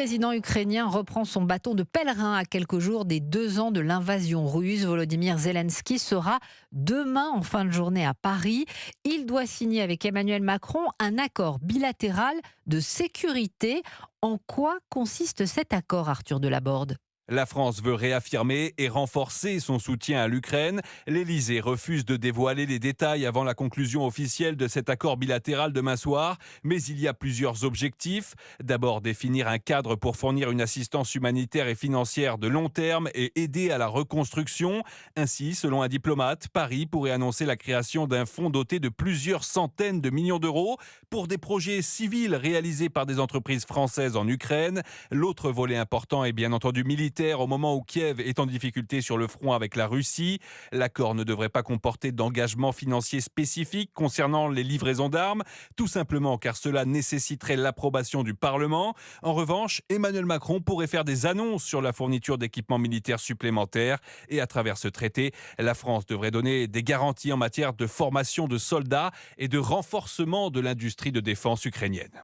Le président ukrainien reprend son bâton de pèlerin à quelques jours des 2 ans de l'invasion russe. Volodymyr Zelensky sera demain en fin de journée à Paris. Il doit signer avec Emmanuel Macron un accord bilatéral de sécurité. En quoi consiste cet accord, Arthur Delaborde? La France veut réaffirmer et renforcer son soutien à l'Ukraine. L'Élysée refuse de dévoiler les détails avant la conclusion officielle de cet accord bilatéral demain soir. Mais il y a plusieurs objectifs. D'abord, définir un cadre pour fournir une assistance humanitaire et financière de long terme et aider à la reconstruction. Ainsi, selon un diplomate, Paris pourrait annoncer la création d'un fonds doté de plusieurs centaines de millions d'euros pour des projets civils réalisés par des entreprises françaises en Ukraine. L'autre volet important est bien entendu militaire au moment où Kiev est en difficulté sur le front avec la Russie. L'accord ne devrait pas comporter d'engagement financier spécifique concernant les livraisons d'armes, tout simplement car cela nécessiterait l'approbation du Parlement. En revanche, Emmanuel Macron pourrait faire des annonces sur la fourniture d'équipements militaires supplémentaires et à travers ce traité, la France devrait donner des garanties en matière de formation de soldats et de renforcement de l'industrie de défense ukrainienne.